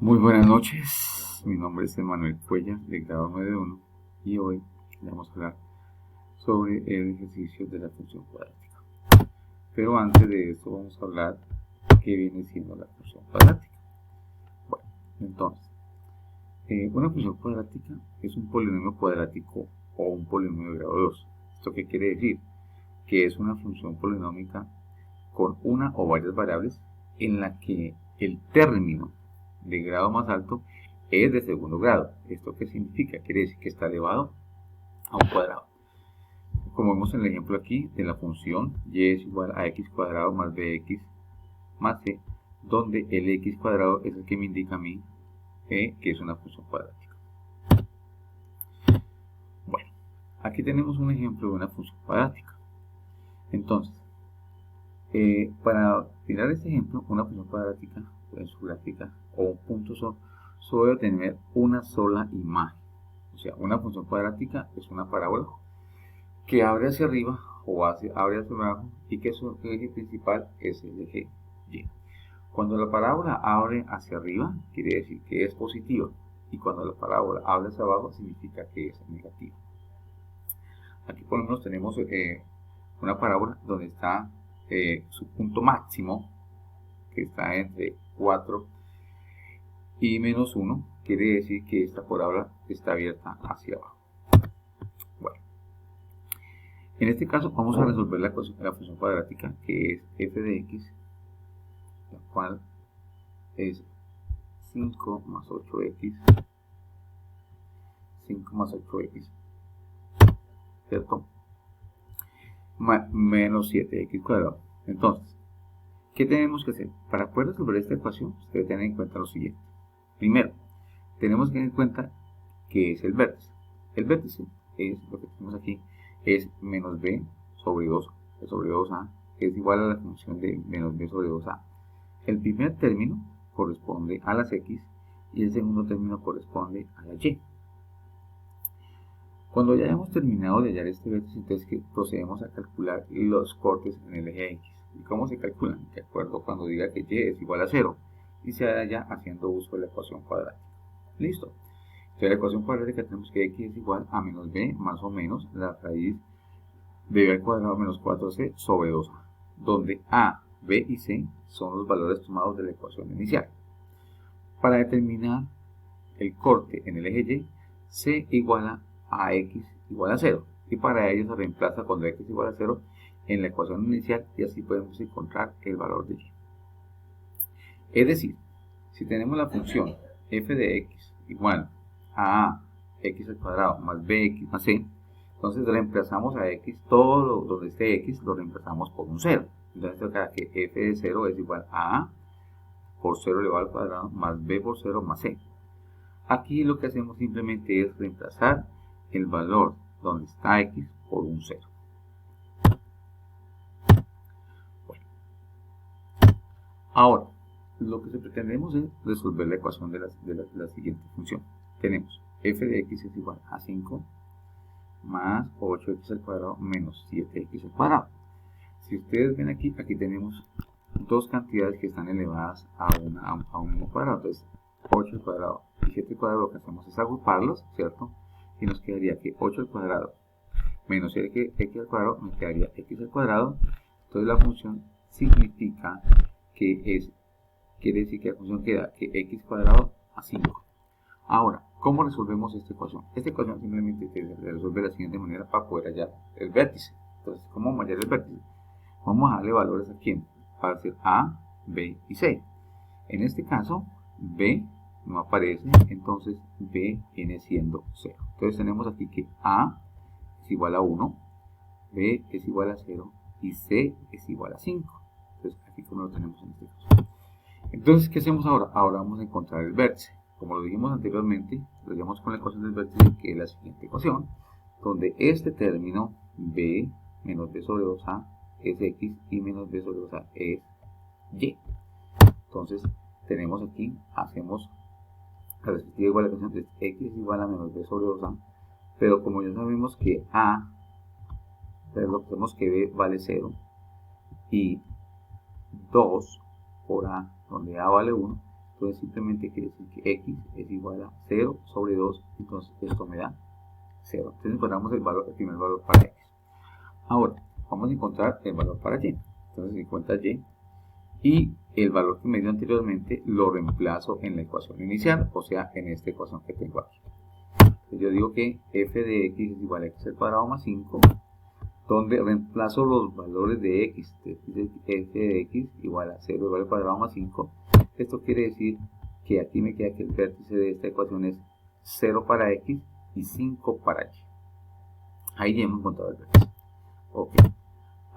Muy buenas noches, mi nombre es Emanuel Cuellar, de grado 9.1, y hoy vamos a hablar sobre el ejercicio de la función cuadrática. Pero antes de esto vamos a hablar de qué viene siendo la función cuadrática. Bueno, entonces, una función cuadrática es un polinomio cuadrático o un polinomio de grado 2. ¿Esto qué quiere decir? Que es una función polinómica con una o varias variables en la que el término de grado más alto es de segundo grado. ¿Esto qué significa? Quiere decir que está elevado a un cuadrado. Como vemos en el ejemplo aquí de la función y es igual a x cuadrado más bx más c, donde el x cuadrado es el que me indica a mí que es una función cuadrática. Bueno, aquí tenemos un ejemplo de una función cuadrática. Entonces, para tirar este ejemplo, una función cuadrática en su gráfica o un punto solo debe tener una sola imagen. O sea, una función cuadrática es una parábola que abre hacia arriba o abre hacia abajo y que su eje principal es el eje Y. Cuando la parábola abre hacia arriba, quiere decir que es positiva, y cuando la parábola abre hacia abajo, significa que es negativa. Aquí por lo menos tenemos una parábola donde está su punto máximo, que está entre 4 y menos 1, quiere decir que esta parábola está abierta hacia abajo. Bueno, en este caso vamos a resolver la función cuadrática, que es f de x, la cual es 5 más 8x, 5 más 8x, ¿cierto? Menos 7x cuadrado. Entonces, ¿qué tenemos que hacer? Para poder resolver esta ecuación, se debe tener en cuenta lo siguiente. Primero, tenemos que tener en cuenta que es el vértice. El vértice es lo que tenemos aquí, es menos b sobre 2 sobre 2a, que es igual a la función de menos b sobre 2a. El primer término corresponde a las x y el segundo término corresponde a la y. Cuando ya hemos terminado de hallar este vértice, entonces procedemos a calcular los cortes en el eje x. ¿Y cómo se calculan? De acuerdo cuando diga que y es igual a 0 y se halla haciendo uso de la ecuación cuadrática. Listo. Entonces la ecuación cuadrática tenemos que x es igual a menos b más o menos la raíz de b al cuadrado menos 4c sobre 2a, donde a, b y c son los valores tomados de la ecuación inicial. Para determinar el corte en el eje y, c iguala a x igual a 0, y para ello se reemplaza cuando x igual a 0 en la ecuación inicial y así podemos encontrar el valor de y. Es decir, si tenemos la función f de x igual a x al cuadrado más bx más c, entonces reemplazamos a x, todo donde esté x lo reemplazamos por un 0. Entonces toca que f de 0 es igual a a por 0 elevado al cuadrado más b por 0 más c. Aquí lo que hacemos simplemente es reemplazar el valor donde está x por un 0. Bueno. Ahora, lo que pretendemos es resolver la ecuación de la siguiente función. Tenemos f de x es igual a 5 más 8x al cuadrado menos 7x al cuadrado. Si ustedes ven aquí, tenemos dos cantidades que están elevadas a un mismo cuadrado. Entonces, 8 al cuadrado y 7 al cuadrado, lo que hacemos es agruparlos, ¿cierto? Y nos quedaría que 8 al cuadrado menos x al cuadrado, me quedaría x al cuadrado. Entonces la función significa que quiere decir que la función queda que x cuadrado a 5. Ahora, ¿cómo resolvemos esta ecuación? Esta ecuación simplemente se resuelve de la siguiente manera para poder hallar el vértice. Entonces, ¿cómo vamos a hallar el vértice? Vamos a darle valores a quién, para hacer a, b y c. En este caso, b no aparece, entonces b viene siendo 0. Entonces tenemos aquí que a es igual a 1, b es igual a 0 y c es igual a 5. Entonces aquí como lo tenemos en este caso. Entonces, ¿qué hacemos ahora? Ahora vamos a encontrar el vértice. Como lo dijimos anteriormente, lo hallamos con la ecuación del vértice, que es la siguiente ecuación, donde este término b menos b sobre 2a es x y menos b sobre 2a es y. Entonces, tenemos aquí, hacemos la respectiva igualación de x es igual a menos b sobre 2a, pero como ya sabemos que a, sabemos que b vale 0 y 2 por a, donde a vale 1, Entonces simplemente quiere decir que x es igual a 0 sobre 2, entonces esto me da 0. Entonces encontramos el primer valor para x. Ahora, vamos a encontrar el valor para y. Entonces se encuentra y, y el valor que me dio anteriormente lo reemplazo en la ecuación inicial, o sea, en esta ecuación que tengo aquí. Entonces yo digo que f de x es igual a x al cuadrado más 5, donde reemplazo los valores de x. Entonces, f de x igual a 0 igual al cuadrado más 5. Esto quiere decir que aquí me queda que el vértice de esta ecuación es 0 para x y 5 para y. Ahí ya hemos encontrado el vértice. Ok.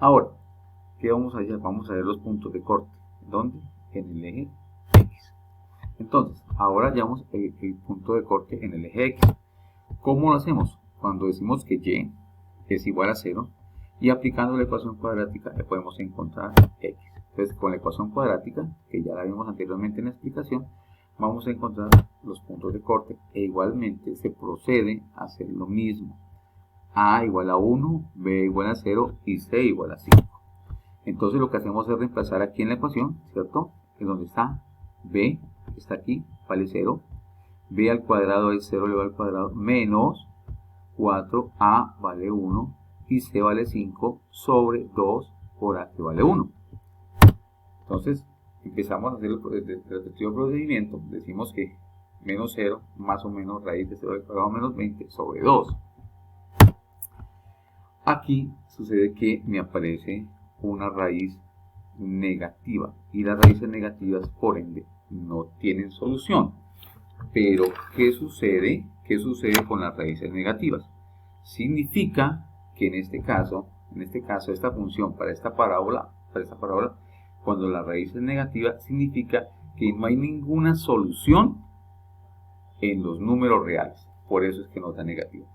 Ahora, ¿qué vamos a hacer? Vamos a ver los puntos de corte. ¿Dónde? En el eje x. Entonces, ahora hallamos el punto de corte en el eje x. ¿Cómo lo hacemos? Cuando decimos que y es igual a 0 y aplicando la ecuación cuadrática le podemos encontrar x. Entonces, con la ecuación cuadrática, que ya la vimos anteriormente en la explicación, vamos a encontrar los puntos de corte e igualmente se procede a hacer lo mismo. A igual a 1, B igual a 0 y C igual a 5. Entonces lo que hacemos es reemplazar aquí en la ecuación, ¿cierto? En donde está B, está aquí, vale 0. B al cuadrado es 0 elevado al cuadrado menos 4A vale 1 y C vale 5 sobre 2 por A que vale 1. Entonces empezamos a hacer el respectivo procedimiento. Decimos que menos 0 más o menos raíz de 0 al cuadrado menos 20 sobre 2. Aquí sucede que me aparece una raíz negativa y las raíces negativas por ende no tienen solución. Pero ¿qué sucede? ¿Qué sucede con las raíces negativas? Significa que en este caso esta función para esta parábola, cuando la raíz es negativa, significa que no hay ninguna solución en los números reales. Por eso es que nos da negativa.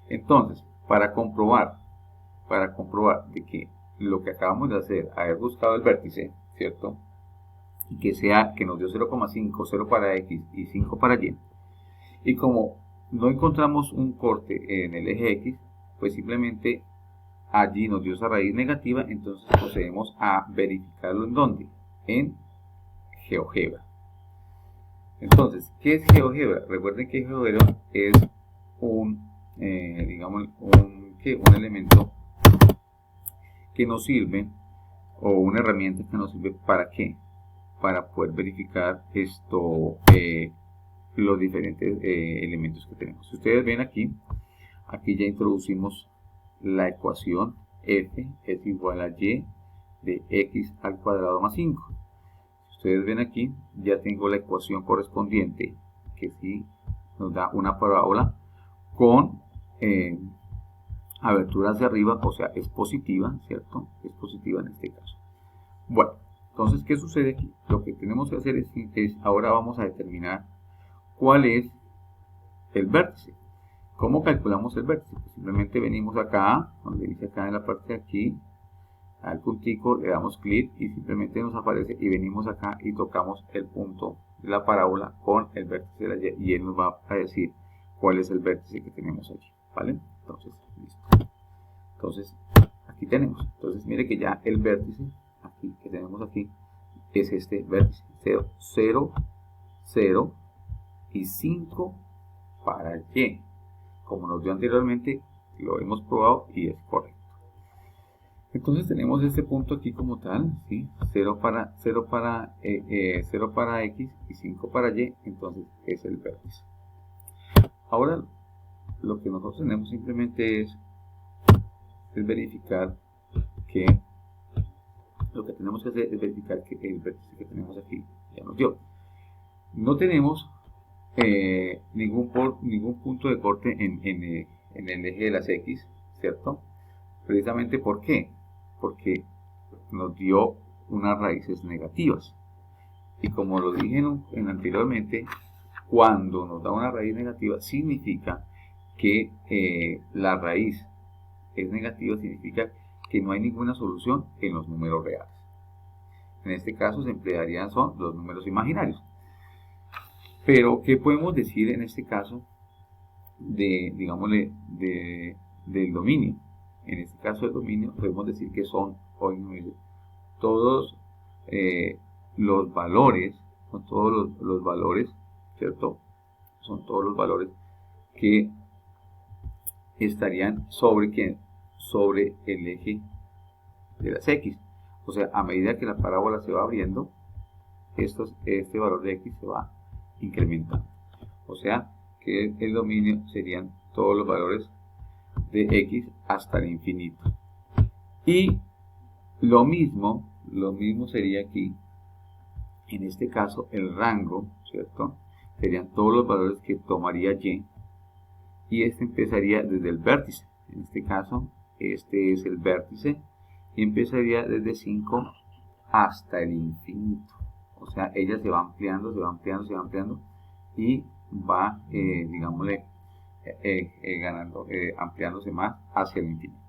Entonces, para comprobar de que lo que acabamos de hacer, haber buscado el vértice, ¿cierto? Y que nos dio 0,5, 0 para x y 5 para y. Y como no encontramos un corte en el eje x, pues simplemente allí nos dio esa raíz negativa, entonces procedemos a verificarlo ¿en dónde? En GeoGebra. Entonces, ¿qué es GeoGebra? Recuerden que GeoGebra es un elemento que nos sirve, o una herramienta que nos sirve ¿para qué? Para poder verificar los diferentes elementos que tenemos. Si ustedes ven aquí ya introducimos la ecuación f es igual a y de x al cuadrado más 5. Si ustedes ven aquí, ya tengo la ecuación correspondiente, que sí nos da una parábola con abertura hacia arriba, o sea, es positiva, ¿cierto? Es positiva en este caso. Bueno, entonces, ¿qué sucede aquí? Lo que tenemos que hacer es ahora vamos a determinar cuál es el vértice. ¿Cómo calculamos el vértice? Pues simplemente venimos acá, donde dice acá en la parte de aquí, al puntico, le damos clic y simplemente nos aparece y venimos acá y tocamos el punto de la parábola con el vértice de la y y él nos va a decir cuál es el vértice que tenemos allí, ¿vale? Entonces, listo. Entonces, aquí tenemos. Entonces, mire que ya el vértice aquí que tenemos aquí es este vértice 0, 0, 0 y 5 para y. Como nos dio anteriormente, lo hemos probado y es correcto. Entonces tenemos este punto aquí como tal, ¿sí? 0 para x y 5 para y, entonces es el vértice. Ahora lo que nosotros tenemos simplemente es verificar que lo que tenemos que hacer es verificar que el vértice que tenemos aquí ya nos dio. No tenemos ningún punto de corte en el eje de las x, ¿cierto? Precisamente ¿por qué? Porque nos dio unas raíces negativas. Y como lo dije anteriormente, cuando nos da una raíz negativa, significa que la raíz es negativa, significa que no hay ninguna solución en los números reales. En este caso se emplearían son los números imaginarios. Pero, ¿qué podemos decir en este caso del dominio? En este caso del dominio podemos decir que son todos los valores son todos los valores, ¿cierto? Son todos los valores que estarían sobre el eje de las X. O sea, a medida que la parábola se va abriendo, este valor de X se va incrementando. O sea, que el dominio serían todos los valores de X hasta el infinito. Y lo mismo sería aquí, en este caso, el rango, ¿cierto? Serían todos los valores que tomaría Y, y este empezaría desde el vértice. En este caso, este es el vértice, y empezaría desde 5 hasta el infinito. O sea, ella se va ampliando, se va ampliando, se va ampliando, y va, digámosle, ampliándose más hacia el infinito.